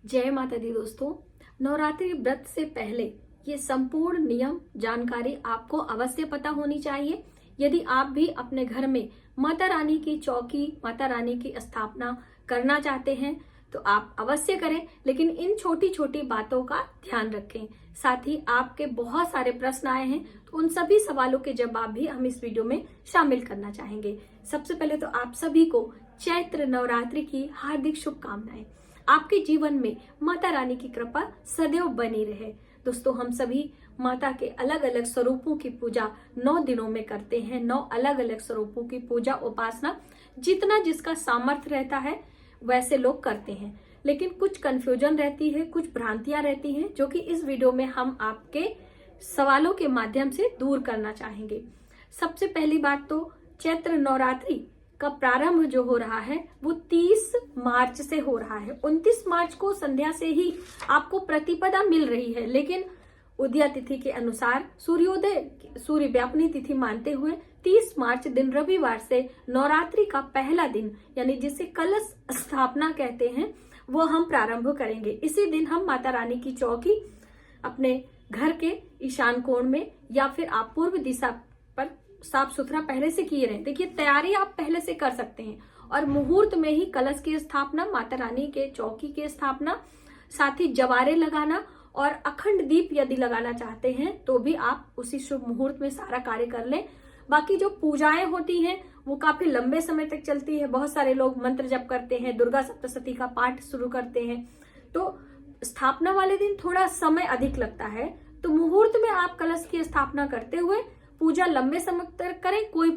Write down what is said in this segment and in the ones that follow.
जय माता दी दोस्तों। नवरात्रि व्रत से पहले ये संपूर्ण नियम जानकारी आपको अवश्य पता होनी चाहिए। यदि आप भी अपने घर में माता रानी की चौकी, माता रानी की स्थापना करना चाहते हैं तो आप अवश्य करें, लेकिन इन छोटी छोटी बातों का ध्यान रखें। साथ ही आपके बहुत सारे प्रश्न आए हैं, तो उन सभी सवालों के जवाब भी हम इस वीडियो में शामिल करना चाहेंगे। सबसे पहले तो आप सभी को चैत्र नवरात्रि की हार्दिक शुभकामनाएं। आपके जीवन में माता रानी की कृपा सदैव बनी रहे। दोस्तों, हम सभी माता के अलग अलग स्वरूपों की पूजा 9 दिनों में करते हैं। 9 अलग अलग स्वरूपों की पूजा उपासना जितना जिसका सामर्थ्य रहता है वैसे लोग करते हैं, लेकिन कुछ कंफ्यूजन रहती है, कुछ भ्रांतियां रहती हैं, जो कि इस वीडियो में हम आपके सवालों के माध्यम से दूर करना चाहेंगे। सबसे पहली बात तो चैत्र नवरात्रि का प्रारंभ जो हो रहा है वो 30 मार्च से हो रहा है। 29 मार्च को संध्या से ही आपको प्रतिपदा मिल रही है, लेकिन उदया तिथि के अनुसार सूर्य व्यापनी तिथि मानते हुए 30 मार्च दिन रविवार से नवरात्रि का पहला दिन, यानी जिसे कलश स्थापना कहते हैं, वो हम प्रारंभ करेंगे। इसी दिन हम माता रानी की चौकी अपने घर के ईशान कोण में या फिर आप पूर्व दिशा पर साफ सुथरा पहले से किए रहे। देखिए, तैयारी आप पहले से कर सकते हैं और मुहूर्त में ही कलश की स्थापना, माता रानी के चौकी की स्थापना, साथ ही जवारे लगाना और अखंड दीप यदि लगाना चाहते हैं तो भी आप उसी शुभ मुहूर्त में सारा कार्य कर लें। बाकी जो पूजाएं होती हैं वो काफी लंबे समय तक चलती है। बहुत सारे लोग मंत्र जप करते हैं, दुर्गा सप्तशती का पाठ शुरू करते हैं, तो स्थापना वाले दिन थोड़ा समय अधिक लगता है। तो मुहूर्त में आप कलश की स्थापना करते हुए पूजा लंबे समय तक करें, कोई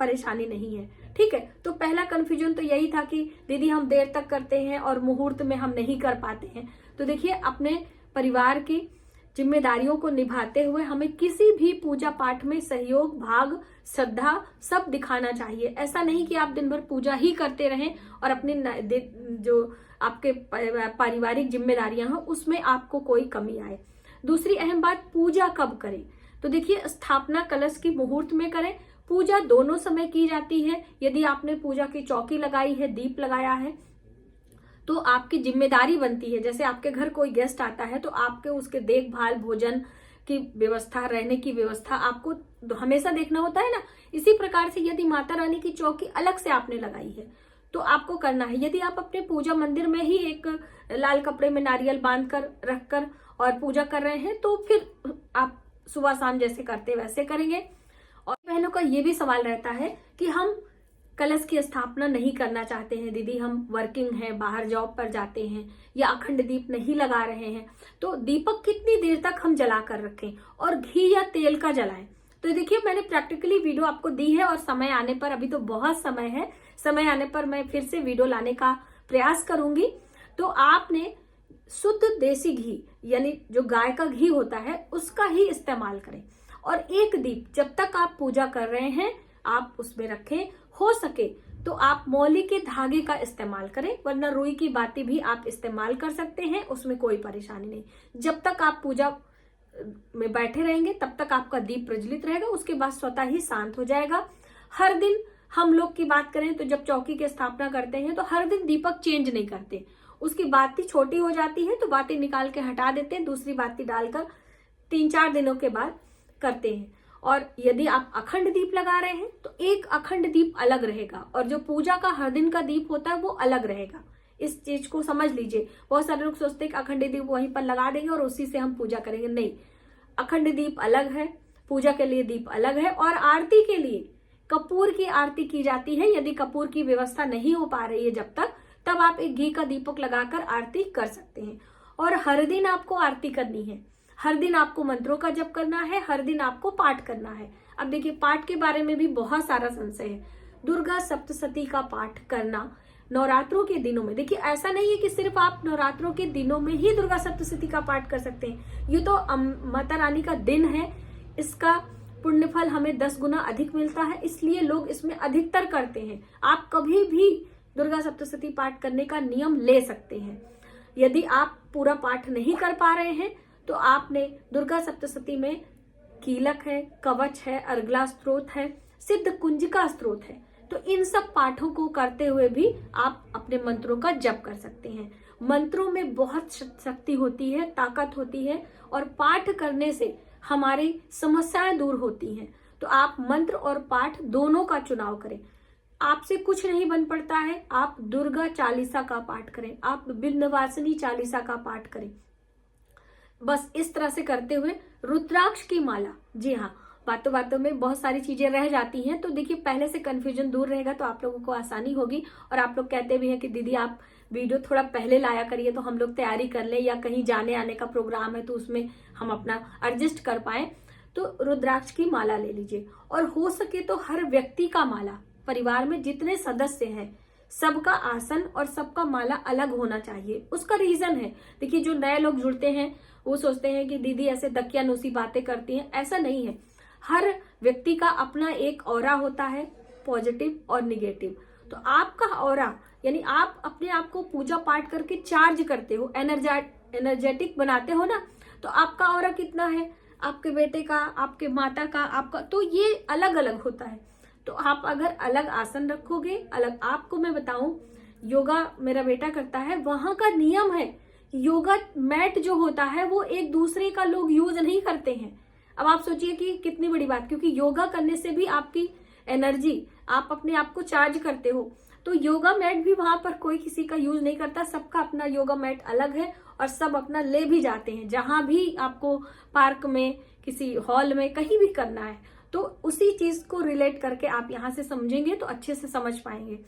परेशानी नहीं है। ठीक है, तो पहला कंफ्यूजन तो यही था कि दीदी हम देर तक करते हैं और मुहूर्त में हम नहीं कर पाते हैं। तो देखिए, अपने परिवार की जिम्मेदारियों को निभाते हुए हमें किसी भी पूजा पाठ में सहयोग, भाग, श्रद्धा सब दिखाना चाहिए। ऐसा नहीं कि आप दिन भर पूजा ही करते रहें और अपनी जो आपके पारिवारिक जिम्मेदारियां हैं उसमें आपको कोई कमी आए। दूसरी अहम बात, पूजा कब करें। तो देखिए, स्थापना कलश की मुहूर्त में करें। पूजा दोनों समय की जाती है। यदि आपने पूजा की चौकी लगाई है, दीप लगाया है, तो आपकी जिम्मेदारी बनती है, जैसे आपके घर कोई गेस्ट आता है तो आपके उसके देखभाल, भोजन की व्यवस्था, रहने की व्यवस्था आपको हमेशा देखना होता है ना। इसी प्रकार से यदि माता रानी की चौकी अलग से आपने लगाई है तो आपको करना है। यदि आप अपने पूजा मंदिर में ही एक लाल कपड़े में नारियल बांध कर रख कर और पूजा कर रहे हैं तो फिर आप सुबह शाम जैसे करते वैसे करेंगे। और बहनों का ये भी सवाल रहता है कि हम कलश की स्थापना नहीं करना चाहते हैं, दीदी हम वर्किंग हैं, बाहर जॉब पर जाते हैं या अखंड दीप नहीं लगा रहे हैं, तो दीपक कितनी देर तक हम जला कर रखें और घी या तेल का जलाएं। तो देखिए, मैंने प्रैक्टिकली वीडियो आपको दी है और समय आने पर, अभी तो बहुत समय है, समय आने पर मैं फिर से वीडियो लाने का प्रयास करूंगी। तो आपने शुद्ध देसी घी, यानी जो गाय का घी होता है, उसका ही इस्तेमाल करें। और एक दीप जब तक आप पूजा कर रहे हैं आप उसमें रखें। हो सके तो आप मौली के धागे का इस्तेमाल करें, वरना रुई की बाती भी आप इस्तेमाल कर सकते हैं, उसमें कोई परेशानी नहीं। जब तक आप पूजा में बैठे रहेंगे तब तक आपका दीप प्रज्वलित रहेगा, उसके बाद स्वतः ही शांत हो जाएगा। हर दिन हम लोग की बात करें तो जब चौकी की स्थापना करते हैं तो हर दिन दीपक चेंज नहीं करते, उसकी बाती छोटी हो जाती है तो बाती निकाल के हटा देते हैं, दूसरी बाती डालकर 3-4 दिनों के बाद करते हैं। और यदि आप अखंड दीप लगा रहे हैं तो एक अखंड दीप अलग रहेगा और जो पूजा का हर दिन का दीप होता है वो अलग रहेगा। इस चीज को समझ लीजिए। बहुत सारे लोग सोचते हैं कि अखंड दीप वहीं पर लगा देंगे और उसी से हम पूजा करेंगे। नहीं, अखंड दीप अलग है, पूजा के लिए दीप अलग है। और आरती के लिए कपूर की आरती की जाती है। यदि कपूर की व्यवस्था नहीं हो पा रही है जब तक, तब आप एक घी का दीपक लगाकर आरती कर सकते हैं। और हर दिन आपको आरती करनी है, हर दिन आपको मंत्रों का जप करना है, हर दिन आपको पाठ करना है। अब देखिए, पाठ के बारे में भी बहुत सारा संशय है। दुर्गा सप्तशती का पाठ करना नवरात्रों के दिनों में, देखिए ऐसा नहीं है कि सिर्फ आप नवरात्रों के दिनों में ही दुर्गा सप्तशती का पाठ कर सकते हैं। ये तो माता रानी का दिन है, इसका पुण्यफल हमें 10 गुना अधिक मिलता है, इसलिए लोग इसमें अधिकतर करते हैं। आप कभी भी दुर्गा सप्तशती पाठ करने का नियम ले सकते हैं। यदि आप पूरा पाठ नहीं कर पा रहे हैं तो आपने दुर्गा सप्तशती में कीलक है, कवच है, अर्गला स्त्रोत है, सिद्ध कुंजिका स्त्रोत है, तो इन सब पाठों को करते हुए भी आप अपने मंत्रों का जप कर सकते हैं। मंत्रों में बहुत शक्ति होती है, ताकत होती है, और पाठ करने से हमारी समस्याएं दूर होती हैं। तो आप मंत्र और पाठ दोनों का चुनाव करें। आपसे कुछ नहीं बन पड़ता है, आप दुर्गा चालीसा का पाठ करें, आप विंध्यवासिनी चालीसा का पाठ करें। बस इस तरह से करते हुए रुद्राक्ष की माला, जी हाँ, बातों बातों में बहुत सारी चीजें रह जाती हैं, तो देखिए पहले से कंफ्यूजन दूर रहेगा तो आप लोगों को आसानी होगी। और आप लोग कहते भी हैं कि दीदी आप वीडियो थोड़ा पहले लाया करिए तो हम लोग तैयारी कर लें, या कहीं जाने आने का प्रोग्राम है तो उसमें हम अपना एडजस्ट कर पाए। तो रुद्राक्ष की माला ले लीजिए, और हो सके तो हर व्यक्ति का माला, परिवार में जितने सदस्य हैं सबका आसन और सबका माला अलग होना चाहिए। उसका रीजन है, देखिए जो नए लोग जुड़ते हैं वो सोचते हैं कि दीदी ऐसे दकियानुसी बातें करती हैं, ऐसा नहीं है। हर व्यक्ति का अपना एक ऑरा होता है, पॉजिटिव और निगेटिव। तो आपका ऑरा यानी आप अपने आप को पूजा पाठ करके चार्ज करते हो, एनर्जेटिक बनाते हो ना, तो आपका ऑरा कितना है, आपके बेटे का, आपके माता का, आपका, तो ये अलग अलग होता है। तो आप अगर अलग आसन रखोगे, अलग, आपको मैं बताऊं, योगा मेरा बेटा करता है, वहां का नियम है, योगा मैट जो होता है वो एक दूसरे का लोग यूज नहीं करते हैं। अब आप सोचिए कि कितनी बड़ी बात, क्योंकि योगा करने से भी आपकी एनर्जी, आप अपने आप को चार्ज करते हो। तो योगा मैट भी वहां पर कोई किसी का यूज नहीं करता, सबका अपना योगा मैट अलग है, और सब अपना ले भी जाते हैं। जहां भी आपको पार्क में, किसी हॉल में, कहीं भी करना है तो उसी चीज को रिलेट करके आप यहाँ से समझेंगे तो अच्छे से समझ पाएंगे।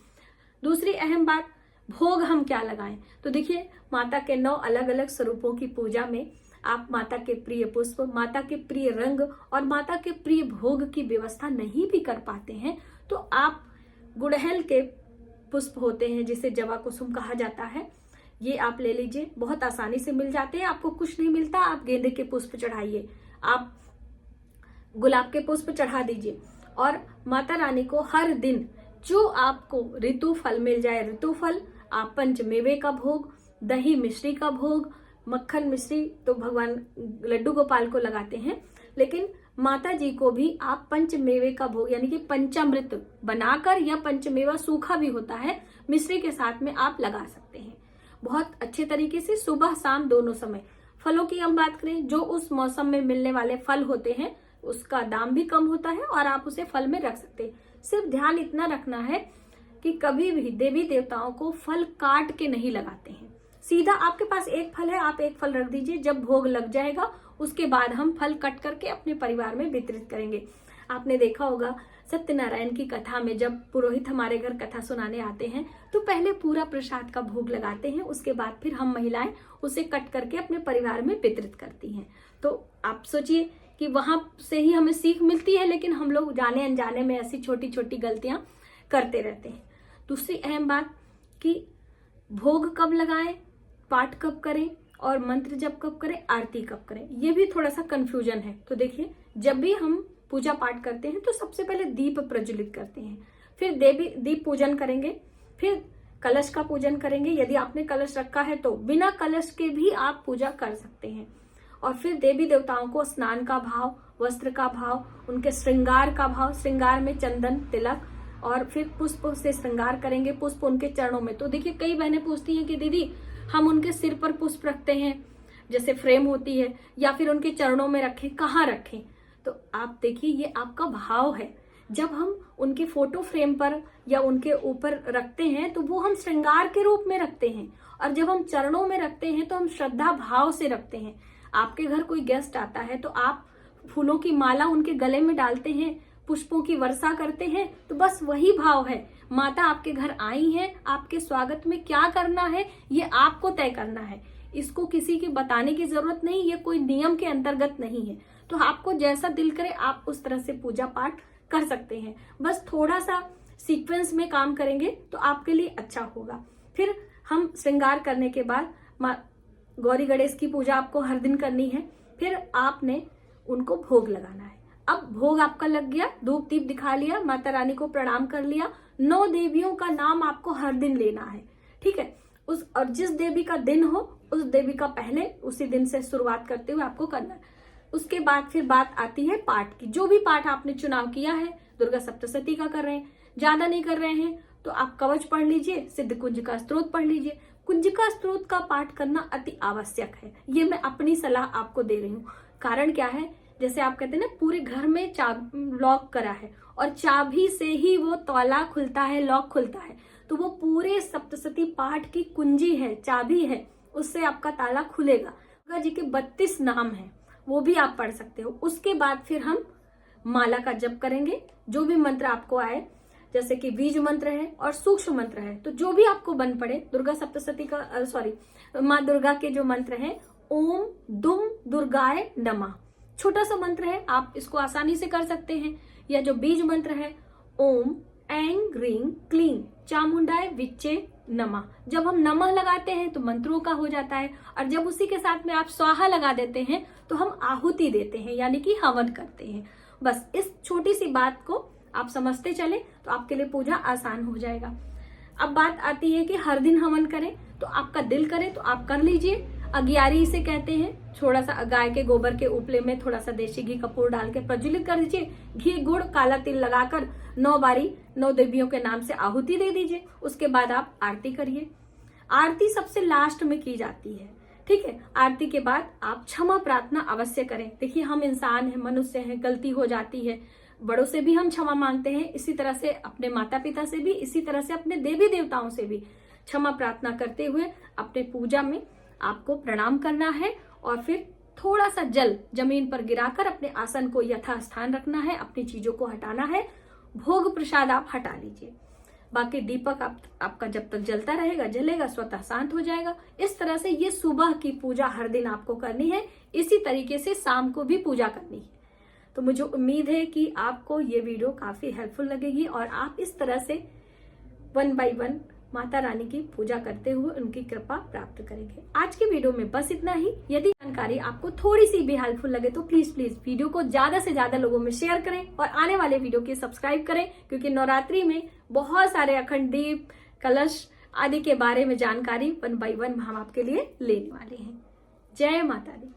दूसरी अहम बात, भोग हम क्या लगाएं। तो देखिए माता के 9 अलग अलग स्वरूपों की पूजा में आप माता के प्रिय पुष्प, माता के प्रिय रंग और माता के प्रिय भोग की व्यवस्था नहीं भी कर पाते हैं तो आप गुड़हल के पुष्प होते हैं जिसे जवा कुसुम कहा जाता है, ये आप ले लीजिए, बहुत आसानी से मिल जाते हैं। आपको कुछ नहीं मिलता, आप गेंदे के पुष्प चढ़ाइए, आप गुलाब के पुष्प चढ़ा दीजिए, और माता रानी को हर दिन जो आपको ऋतु फल मिल जाए, ऋतु फल, आप पंचमेवे का भोग, दही मिश्री का भोग, मक्खन मिश्री तो भगवान लड्डू गोपाल को लगाते हैं, लेकिन माता जी को भी आप पंचमेवे का भोग यानी कि पंचामृत बनाकर, या पंचमेवा सूखा भी होता है, मिश्री के साथ में आप लगा सकते हैं बहुत अच्छे तरीके से, सुबह शाम दोनों समय। फलों की हम बात करें, जो उस मौसम में मिलने वाले फल होते हैं उसका दाम भी कम होता है और आप उसे फल में रख सकते हैं। सिर्फ ध्यान इतना रखना है कि कभी भी देवी देवताओं को फल काट के नहीं लगाते हैं, सीधा आपके पास एक फल है, आप एक फल रख दीजिए, जब भोग लग जाएगा उसके बाद हम फल कट करके अपने परिवार में वितरित करेंगे। आपने देखा होगा सत्यनारायण की कथा में जब पुरोहित हमारे घर कथा सुनाने आते हैं तो पहले पूरा प्रसाद का भोग लगाते हैं, उसके बाद फिर हम महिलाएं उसे कट करके अपने परिवार में वितरित करती हैं। तो आप सोचिए कि वहां से ही हमें सीख मिलती है, लेकिन हम लोग जाने अनजाने में ऐसी छोटी छोटी गलतियां करते रहते हैं। दूसरी अहम बात कि भोग कब लगाएं, पाठ कब करें और मंत्र जप कब करें, आरती कब करें, ये भी थोड़ा सा कंफ्यूजन है। तो देखिए जब भी हम पूजा पाठ करते हैं तो सबसे पहले दीप प्रज्वलित करते हैं, फिर देवी दीप पूजन करेंगे, फिर कलश का पूजन करेंगे। यदि आपने कलश रखा है तो बिना कलश के भी आप पूजा कर सकते हैं, और फिर देवी देवताओं को स्नान का भाव, वस्त्र का भाव, उनके श्रृंगार का भाव, श्रृंगार में चंदन तिलक, और फिर पुष्प से श्रृंगार करेंगे, पुष्प उनके चरणों में। तो देखिए कई बहनें पूछती हैं कि दीदी हम उनके सिर पर पुष्प रखते हैं, जैसे फ्रेम होती है, या फिर उनके चरणों में रखें, कहाँ रखें। तो आप देखिए ये आपका भाव है, जब हम उनके फोटो फ्रेम पर या उनके ऊपर रखते हैं तो वो हम श्रृंगार के रूप में रखते हैं, और जब हम चरणों में रखते हैं तो हम श्रद्धा भाव से रखते हैं। आपके घर कोई गेस्ट आता है तो आप फूलों की माला उनके गले में डालते हैं, पुष्पों की वर्षा करते हैं, तो बस वही भाव है। माता आपके घर आई हैं, आपके स्वागत में क्या करना है ये आपको तय करना है, इसको किसी की बताने की जरूरत नहीं, ये कोई नियम के अंतर्गत नहीं है। तो आपको जैसा दिल करे आप उस तरह से पूजा पाठ कर सकते हैं, बस थोड़ा सा सीक्वेंस में काम करेंगे तो आपके लिए अच्छा होगा। फिर हम श्रृंगार करने के बाद गौरी गणेश की पूजा आपको हर दिन करनी है, फिर आपने उनको भोग लगाना है। अब भोग आपका लग गया, धूप दीप दिखा लिया, माता रानी को प्रणाम कर लिया, 9 देवियों का नाम आपको हर दिन लेना है, ठीक है। और जिस देवी का दिन हो उस देवी का पहले उसी दिन से शुरुआत करते हुए आपको करना है। उसके बाद फिर बात आती है पाठ की। जो भी पाठ आपने चुनाव किया है, दुर्गा सप्तशती का कर रहे हैं, ज्यादा नहीं कर रहे हैं तो आप कवच पढ़ लीजिए, सिद्ध कुंज का स्तोत्र पढ़ लीजिए, कुंजिका स्तोत्र का पाठ करना अति आवश्यक है। ये मैं अपनी सलाह आपको दे रही हूँ। कारण क्या है, जैसे आप कहते हैं ना पूरे घर में लॉक करा है और चाबी से ही वो ताला खुलता है, लॉक खुलता है, तो वो पूरे सप्तशती पाठ की कुंजी है, चाबी है, उससे आपका ताला खुलेगा। दुर्गा जी के 32 नाम हैं, वो भी आप पढ़ सकते हो। उसके बाद फिर हम माला का जप करेंगे, जो भी मंत्र आपको आए, जैसे कि बीज मंत्र है और सूक्ष्म मंत्र है, तो जो भी आपको बन पड़े। दुर्गा सप्तशती का माँ दुर्गा के जो मंत्र है, ओम दुम दुर्गाय नमः, छोटा सा मंत्र है, आप इसको आसानी से कर सकते हैं। या जो बीज मंत्र है, ओम ऐं ग्रीं क्लीं चामुंडाय विच्चे नमः। जब हम नमः लगाते हैं तो मंत्रों का हो जाता है, और जब उसी के साथ में आप स्वाहा लगा देते हैं तो हम आहुति देते हैं, यानी कि हवन करते हैं। बस इस छोटी सी बात को आप समझते चले तो आपके लिए पूजा आसान हो जाएगा। अब बात आती है कि हर दिन हवन करें, तो आपका दिल करे तो आप कर लीजिए। अगियारी इसे कहते हैं। थोड़ा सा गाय के गोबर के उपले में थोड़ा सा देशी घी कपूर डाल के प्रज्वलित कर दीजिए। घी गुड़ काला तिल लगाकर 9 बारी 9 देवियों के नाम से आहुति दे दीजिए। उसके बाद आप आरती करिए। आरती सबसे लास्ट में की जाती है, ठीक है। आरती के बाद आप क्षमा प्रार्थना अवश्य करें। देखिए, हम इंसान हैं, मनुष्य हैं, गलती हो जाती है। बड़ों से भी हम क्षमा मांगते हैं, इसी तरह से अपने माता पिता से भी, इसी तरह से अपने देवी देवताओं से भी क्षमा प्रार्थना करते हुए अपने पूजा में आपको प्रणाम करना है। और फिर थोड़ा सा जल जमीन पर गिराकर अपने आसन को यथास्थान रखना है, अपनी चीजों को हटाना है। भोग प्रसाद आप हटा लीजिए। बाकी दीपक आपका जब तक जलता रहेगा, जलेगा, स्वतः शांत हो जाएगा। इस तरह से ये सुबह की पूजा हर दिन आपको करनी है। इसी तरीके से शाम को भी पूजा करनी है। तो मुझे उम्मीद है कि आपको ये वीडियो काफी हेल्पफुल लगेगी और आप इस तरह से 1 बाय 1 माता रानी की पूजा करते हुए उनकी कृपा प्राप्त करेंगे। आज की वीडियो में बस इतना ही। यदि जानकारी आपको थोड़ी सी भी हेल्पफुल लगे तो प्लीज वीडियो को ज्यादा से ज्यादा लोगों में शेयर करें और आने वाले वीडियो की सब्सक्राइब करें, क्योंकि नवरात्रि में बहुत सारे अखंड दीप, कलश आदि के बारे में जानकारी 1 बाय 1 हम आपके लिए लेने वाले हैं। जय माता दी।